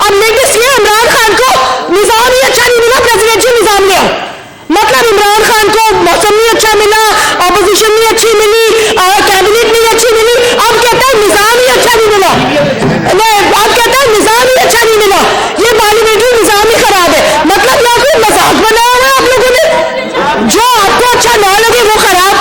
अब लेटेस्ट ये इमरान खान को निजाम ही अच्छा नहीं मिला, प्रेसिडेंशियल निजाम लिया, मतलब इमरान खान को मौसम नहीं अच्छा मिला, ऑपोजिशन नहीं अच्छी मिली, कैबिनेट नहीं अच्छी मिली, अब कहता है निजाम ही अच्छा नहीं मिला, अब कहता है निजाम ही अच्छा नहीं मिला, ये पार्लियामेंट्री निजाम ही खराब है। मतलब या कोई मजाक बनाया है आप लोगों ने, जो आपको अच्छा ना लगे वो खराब,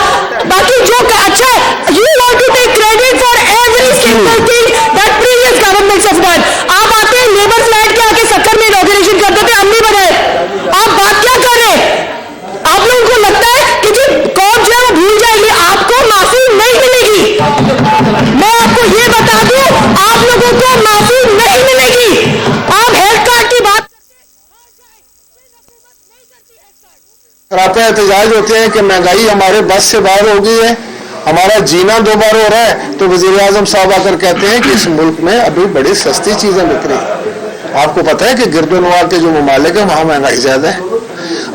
बाकी जो अच्छा है you want to take credit for every single thing that previous governments have done. आप आते हैं लेबर फ्लैट के आके सक्कर में इनॉग्रेशन करते थे, हम नहीं बनाए, आप बात क्या कर रहे हैं? आप लोगों को लगता है कि जी कौन जो है वो भूल जाएगी, आपको माफी नहीं मिलेगी। मैं आपको ये बता दूं, आप लोगों को माफी नहीं मिलेगी। आप हेल्थ कार्ड की बात कराते एहतजाज होते हैं कि महंगाई हमारे बस से बाहर हो गई है, हमारा जीना दो बार हो रहा है, तो वजीर आजम साहब आकर कहते हैं कि इस मुल्क में अभी बड़ी सस्ती चीजें बिक रही। आपको पता है कि गिरदोनवा के जो ममालिक है वहां महंगाई ज्यादा है।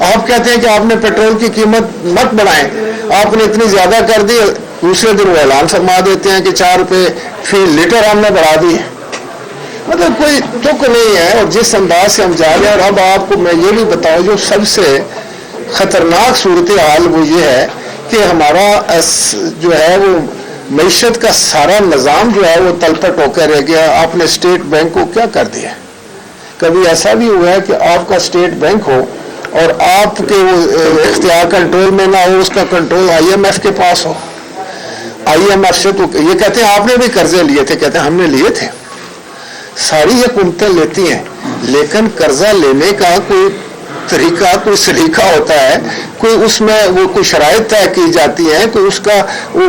आप कहते हैं कि आपने पेट्रोल की कीमत मत बढ़ाएं, आपने इतनी ज्यादा कर दी, दूसरे दिन वो ऐलान फरमा देते हैं कि 4 रुपए फी लीटर हमने बढ़ा दी। मतलब कोई तुक नहीं है। और जिस अंदाज से हम जा रहे हैं, और अब आपको मैं ये भी बताऊं, जो सबसे खतरनाक सूरत हाल वो ये है कि हमारा जो है वो मईशत का सारा निज़ाम जो है वो तलपट होकर रह गया। आपने स्टेट बैंक को क्या कर दिया? कभी ऐसा भी हुआ है कि आपका स्टेट बैंक हो और आपके वो इख्तियार कंट्रोल में ना हो, उसका कंट्रोल IMF के पास हो। IMF से तो ये कहते हैं आपने भी कर्जे लिए थे, कहते हैं हमने लिए थे। सारी हुकूमतें लेती हैं, लेकिन कर्जा लेने का कोई तरीका, कोई सलीका होता है, कोई उसमें वो कोई शराइत तय की जाती है, कोई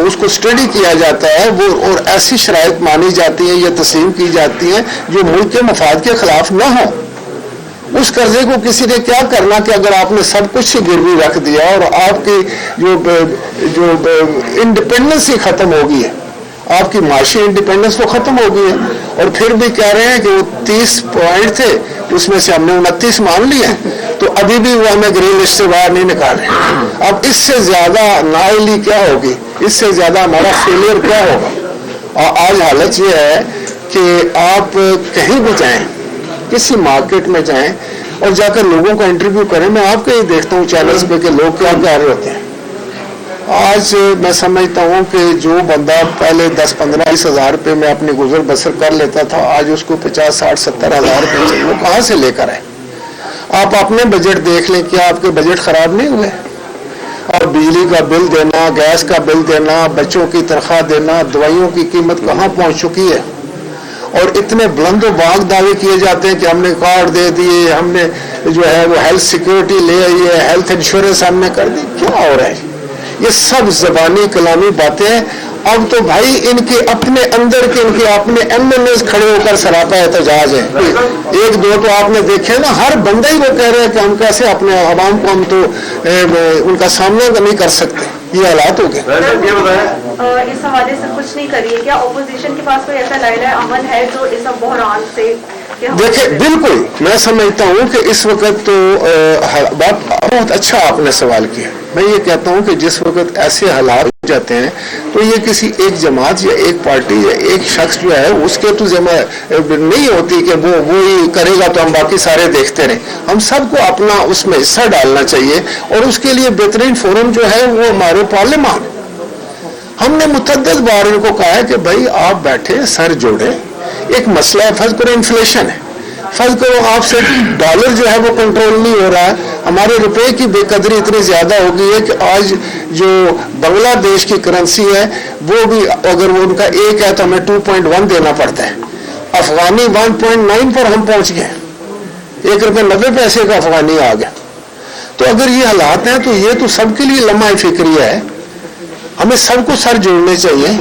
उसको स्टडी किया जाता है, वो और ऐसी शराइत मानी जाती है या तस्लीम की जाती है जो मुल्क के मफाद के खिलाफ ना हो। उस कर्जे को किसी ने क्या करना कि अगर आपने सब कुछ ही गिरवी रख दिया और आपकी जो इंडिपेंडेंस ही खत्म हो गई है, आपकी माशी इंडिपेंडेंस तो खत्म हो गई है, और फिर भी कह रहे हैं कि वो 30 पॉइंट थे, उसमें से हमने 29 मान लिए, तो अभी भी वो हमें ग्रीन लिस्ट से बाहर नहीं निकाले। अब इससे ज्यादा नाअहली क्या होगी, इससे ज्यादा हमारा फेलियर क्या होगा? आज हालत ये है कि आप कहीं भी जाएं, किसी मार्केट में जाएं और जाकर लोगों का इंटरव्यू करें, मैं आपके ही देखता हूँ चैनल्स पे कि लोग क्या कह रहे होते हैं। आज मैं समझता हूँ कि जो बंदा पहले 10-15-20 हज़ार रुपये में अपनी गुजर बसर कर लेता था, आज उसको 50-60-70 हज़ार रुपये चाहिए। वो कहाँ से लेकर आए? आप अपने बजट देख लें, क्या आपके बजट खराब नहीं हुए? और बिजली का बिल देना, गैस का बिल देना, बच्चों की तनख्वाह देना, दवाइयों की कीमत कहाँ पहुँच चुकी है? और इतने बुलंदो बाग दावे किए जाते हैं कि हमने कार्ड दे दिए, हमने जो है वो हेल्थ सिक्योरिटी ले आई है, हेल्थ इंश्योरेंस हमने कर दी। क्या हो रहा है? ये सब ज़बानी कलामी बातें। अब तो भाई इनके अपने अंदर के इनके अपने MNAs खड़े होकर सरापा एहतजाज है। एक दो तो आपने देखे ना, हर बंदा ही वो कह रहे हैं कि हम कैसे अपने आवाम को हम तो उनका सामना नहीं कर सकते। ये हालात हो गए। इस हवाले से कुछ नहीं करिए, क्या अपोजिशन के पास कोई ऐसा लाइला अमल है जो इस बहरान से? देखिए, बिल्कुल मैं समझता हूँ कि इस वक्त तो बात बहुत अच्छा आपने सवाल किया। मैं ये कहता हूँ कि जिस वक्त ऐसे हालात हो जाते हैं तो ये किसी एक जमात या एक पार्टी या एक शख्स जो है उसके तो जिम्मा नहीं होती कि वो ही करेगा तो हम बाकी सारे देखते रहें। हम सबको अपना उसमें हिस्सा डालना चाहिए, और उसके लिए बेहतरीन फोरम जो है वो हमारे पार्लियामान। हमने मुतअद्दिद बार इनको कहा है कि भाई आप बैठे सर जोड़े, एक मसला है, फर्ज करो इन्फ्लेशन है, फर्ज करो आपसे डॉलर जो है वो कंट्रोल नहीं हो रहा है, हमारे रुपए की बेकदरी इतनी ज्यादा हो गई है कि आज जो बांग्लादेश की करेंसी है वो भी अगर वो उनका एक है तो हमें 2.1 देना पड़ता है। अफगानी 1.9 पर हम पहुंच गए, 1 रुपये 90 पैसे का अफगानी आ गया। तो अगर ये हालात हैं तो ये तो सबके लिए लम्हा फिक्रिया है, हमें सबको सर जोड़ने चाहिए।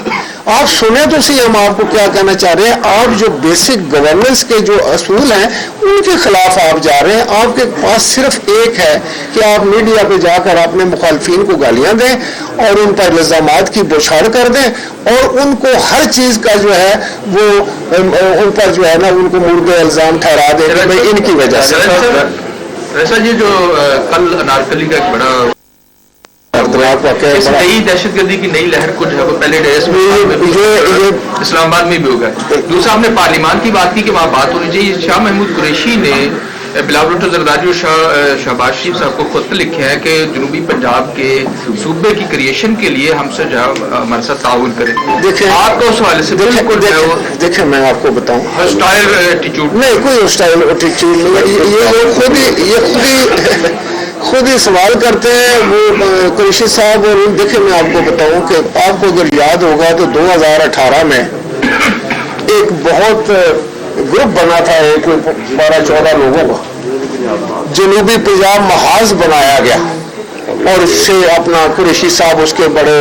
आप सुने तो सही हम आपको क्या कहना चाह रहे हैं। आप जो बेसिक गवर्नेंस के जो असूल हैं उनके खिलाफ आप जा रहे हैं। आपके पास सिर्फ एक है कि आप मीडिया पे जाकर अपने मुखालफिन को गालियां दें और उन पर इल्जामात की बौछार कर दें और उनको हर चीज का जो है वो उन पर जो है ना उनको मुर्दे इल्जाम ठहरा दें भाई इनकी वजह से। ऐसा ये जो कल अनारकली का एक बड़ा खतरनाक वाक़या है। इस नई दहशत गर्दी की नई लहर को जो है वो पहले डेज में इस्लामाबाद में भी होगा। दूसरा, हमने पार्लियामान की बात की कि वहाँ बात होनी चाहिए। शाह महमूद कुरैशी ने बिलावल भुट्टो जरदारी और शहबाज शरीफ साहब को खुद लिखे हैं कि जनूबी पंजाब के सूबे की क्रिएशन के लिए हमसे जो हमारे साथ ताउन करें। देखिए, आपको उस हवाले से बिल्कुल देखिए मैं आपको बताऊं, हॉस्टाइल एटीट्यूड नहीं, कोई हॉस्टाइल एटीट्यूड नहीं। ये खुद ही सवाल करते हैं वो कुरैशी साहब। और देखिए मैं आपको बताऊं कि आपको अगर याद होगा तो 2018 में एक बहुत ग्रुप बना था, एक 12-14 लोगों का, जनूबी पंजाब महाज बनाया गया और उससे अपना कुरैशी साहब उसके बड़े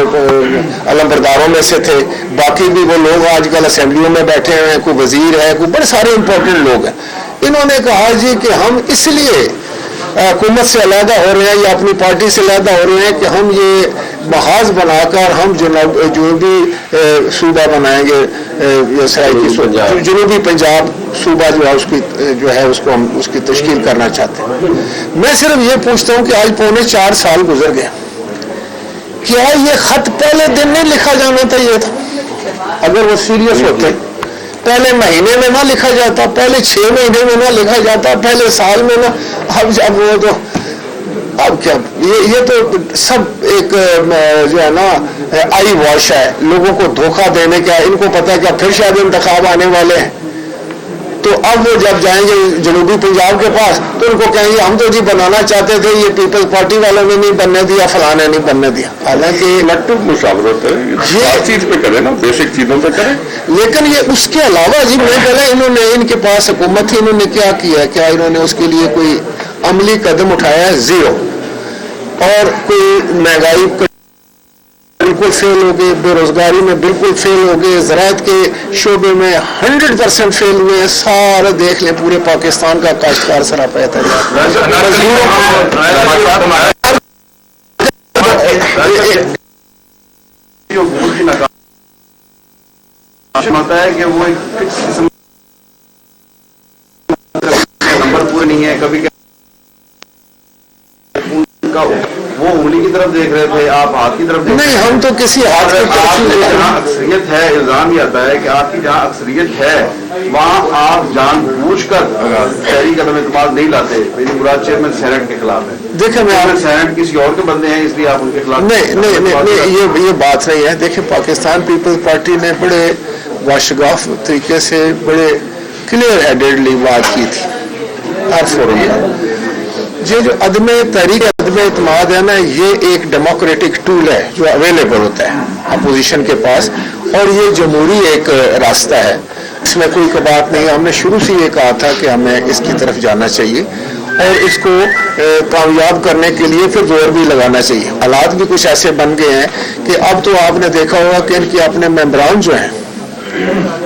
अलमबरदारों में से थे। बाकी भी वो लोग आजकल असेंबलियों में बैठे हैं, कोई वजीर है, कोई बड़े सारे इंपॉर्टेंट लोग हैं। इन्होंने कहा जी कि हम इसलिए हुकूमत से अलहदा हो रहे हैं या अपनी पार्टी से अलहदा हो रहे हैं कि हम ये महाज बनाकर हम जनूबी सूबा बनाएंगे, जनूबी पंजाब सूबा जो है उसकी जो है उसको हम उसकी तश्कील करना चाहते हैं। मैं सिर्फ ये पूछता हूँ कि आज 4.25 साल गुजर गए, क्या ये खत पहले दिन नहीं लिखा जाना चाहिए था? अगर वो सीरियस होते पहले महीने में ना लिखा जाता, पहले 6 महीने में ना लिखा जाता, पहले साल में ना। अब वो तो अब क्या ये तो सब एक जो है ना आई वॉश है, लोगों को धोखा देने का। इनको पता है कि फिर शायद इंतखाब आने वाले हैं, तो अब वो जब जाएंगे जनूबी पंजाब के पास तो उनको कहेंगे हम तो जी बनाना चाहते थे, ये पीपल्स पार्टी वालों ने नहीं बनने दिया, फलाने नहीं बनने दिया। हालांकि इलेक्टिव मुशावरत है, ये चीज पे करें ना, बेसिक चीजों पे करें। लेकिन ये उसके अलावा जी मैं पहले इन्होंने इनके पास हुकूमत थी, इन्होंने क्या किया, क्या इन्होंने उसके लिए कोई अमली कदम उठाया है? जीरो। और कोई महंगाई बिल्कुल फेल हो गए, बेरोजगारी में बिल्कुल फेल हो गए, ज़राअत के शोबे में 100% फेल हुए। सारा देख लें, पूरे पाकिस्तान का काश्तकार सरापा है। कि वो एक फिक्स किस्म नंबर पूरे नहीं है, कभी वो उंगली की तरफ देख रहे थे, आप हाथ की तरफ नहीं, हम तो किसी हाथ की तरफ अक्सरियत है, इल्जाम ये आता है कि आपकी जहाँ अक्सरियत है वहाँ आप जानबूझकर शहरी कदम इस्तेमाल नहीं लाते। मेरी मुराद चेयरमैन सेनेट के खिलाफ है। देखिए मैं सेनेट किसी और के बंदे हैं इसलिए आप उनके खिलाफ नहीं, ये बात नहीं है। देखिए पाकिस्तान पीपल्स पार्टी ने बड़े वाशगाफ तरीके से बड़े क्लियर हेडेडली बात की थी हर फोरम में। ये जो अदम तहरीक अदम इत्मीनान है ना, ये एक डेमोक्रेटिक टूल है जो अवेलेबल होता है अपोजिशन के पास, और ये जमहूरी एक रास्ता है, इसमें कोई बात नहीं। हमने शुरू से ये कहा था कि हमें इसकी तरफ जाना चाहिए और इसको कामयाब करने के लिए फिर जोर भी लगाना चाहिए। हालात भी कुछ ऐसे बन गए हैं कि अब तो आपने देखा होगा कि इनके अपने मेंबरान जो हैं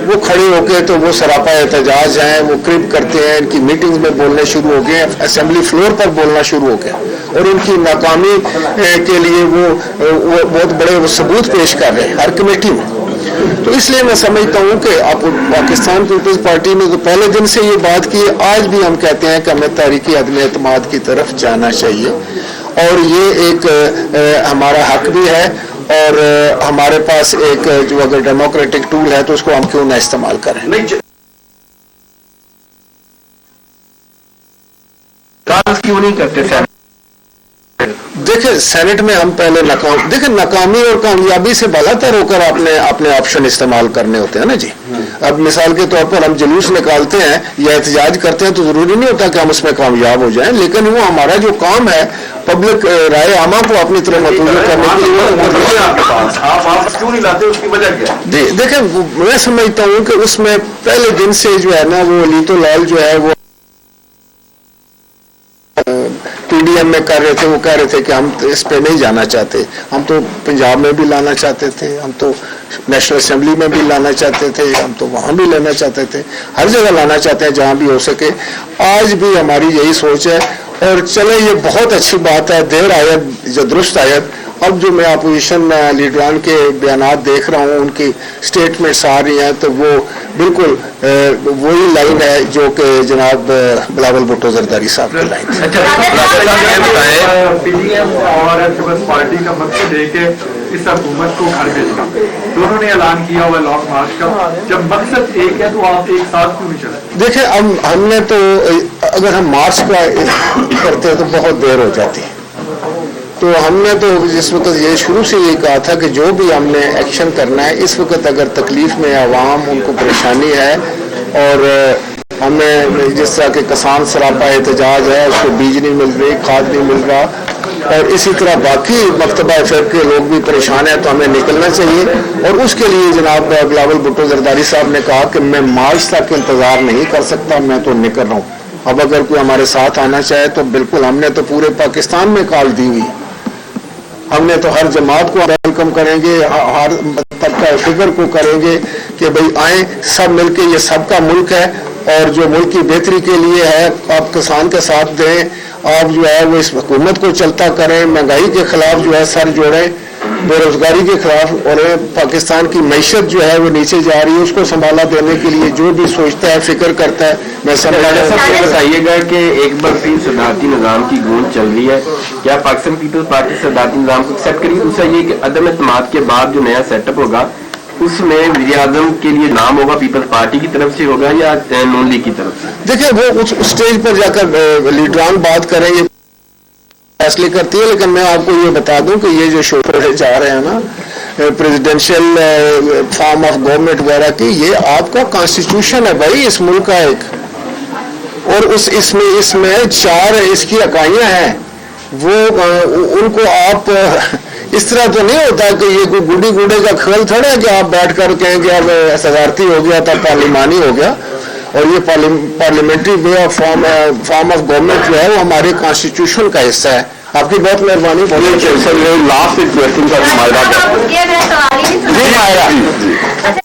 वो खड़े होके तो वो सरापा एहतजाज हैं, वो क्रिप करते हैं, इनकी मीटिंग्स में बोलने शुरू हो गए, असेंबली फ्लोर पर बोलना शुरू हो गया, और उनकी नाकामी के लिए वो बहुत बड़े वो सबूत पेश कर रहे हैं हर कमेटी में। तो इसलिए मैं समझता हूँ कि आप पाकिस्तान पीपल्स पार्टी ने तो पहले दिन से ये बात की, आज भी हम कहते हैं कि हमें तहरीक अदम इत्मीनान की तरफ जाना चाहिए, और ये एक हमारा हक भी है, और हमारे पास एक जो अगर डेमोक्रेटिक टूल है तो उसको हम क्यों ना इस्तेमाल करें। क्यों नहीं करते? देखिए सेनेट में हम पहले नाकामी और कामयाबी से बालातर होकर अपने ऑप्शन इस्तेमाल करने होते हैं ना जी। अब मिसाल के तौर पर हम जुलूस निकालते हैं या एहतजाज करते हैं तो जरूरी नहीं होता कि हम उसमें कामयाब हो जाएं, लेकिन वो हमारा जो काम है पब्लिक राय आमा को अपनी तरफ मतबूल करने के लिए आप क्यों नहीं लाते, उसकी वजह क्या है? देखिए मैं समझता हूँ कि उसमें पहले दिन से जो है ना वो अलीतो लाल जो है वो पीडीएम में कर रहे थे, वो कह रहे थे कि हम इस पे नहीं जाना चाहते, हम तो पंजाब में भी लाना चाहते थे, हम तो नेशनल असेंबली में भी लाना चाहते थे, हम तो वहाँ भी लेना चाहते थे, हर जगह लाना चाहते हैं जहाँ भी हो सके। आज भी हमारी यही सोच है, और चले ये बहुत अच्छी बात है, देर आयत जो दुरुस्त आयत, अब जो मैं अपोजिशन लीडरान के बयानात देख रहा हूँ, उनकी स्टेटमेंट्स आ रही हैं, तो वो बिल्कुल वही लाइन है जो कि जनाब बिलावल भुट्टो जरदारी साहब की लाइन है। पीडीएम और पीपल्स पार्टी का मकसद है कि इस हुकूमत को घर भेजना, दोनों ने ऐलान किया हुआ लॉन्ग मार्च का। जब मकसद एक है तो आप एक साथ क्यों नहीं चले? देखिए, हमने तो अगर हम मार्च का करते तो बहुत देर हो जाती, तो हमने तो जिस वक्त ये शुरू से ये कहा था कि जो भी हमने एक्शन करना है, इस वक्त अगर तकलीफ में आवाम उनको परेशानी है और हमें जिस तरह के किसान सरापा एहतजाज है, उसको बीज नहीं मिल रही, खाद नहीं मिल रहा, और इसी तरह बाकी मकतबा इफेक्ट के लोग भी परेशान हैं, तो हमें निकलना चाहिए। और उसके लिए जनाब बिलावल भुट्टो जरदारी साहब ने कहा कि मैं मार्च तक इंतज़ार नहीं कर सकता, मैं तो निकल रहा हूँ। अब अगर कोई हमारे साथ आना चाहे तो बिल्कुल, हमने तो पूरे पाकिस्तान में कॉल दी हुई, हमने तो हर जमात को वेलकम करेंगे, हर तबका फिगर को करेंगे कि भाई आए सब मिलके, ये सबका मुल्क है और जो मुल्क की बेहतरी के लिए है, आप किसान के साथ दें, आप जो है वो इस हुकूमत को चलता करें, महंगाई के खिलाफ जो है सर जोड़ें, बेरोजगारी के खिलाफ, और पाकिस्तान की मैशत जो है वो नीचे जा रही है, उसको संभाला देने के लिए जो भी सोचता है, फिक्र करता है, मैं समझा सबसे बताइएगा कि एक बार फिर सदारती निज़ाम की गूंज चल रही है, क्या पाकिस्तान पीपल्स पार्टी सदारती निज़ाम को एक्सेप्ट करेगी? दूसरा ये कि अदम एतमाद के बाद जो नया सेटअप होगा उसमें वज़ीर आज़म के लिए नाम होगा पीपल्स पार्टी की तरफ से होगा या नून लीग की तरफ से? देखिए, वो उस स्टेज पर जाकर लीडरान बात करेंगे, फैसले करती है, लेकिन मैं आपको ये बता दूं कि ये जो शोर जा रहे हैं ना प्रेसिडेंशियल फॉर्म ऑफ गवर्नमेंट वगैरह की, ये आपका कॉन्स्टिट्यूशन है भाई इस मुल्क का एक, और इसमें 4 इसकी इकाइयां हैं, वो उनको आप इस तरह तो नहीं होता कि ये कोई गुड्डी गुड्डे का खेल थोड़ा है कि आप बैठ कर कहेंगे अब सदारती हो गया था, पार्लिमानी हो गया। और ये parliamentary way of form of government जो है वो हमारे कॉन्स्टिट्यूशन का हिस्सा है। आपकी बहुत मेहरबानी। सर, लास्ट क्वेश्चन का मायरा। जी मायरा।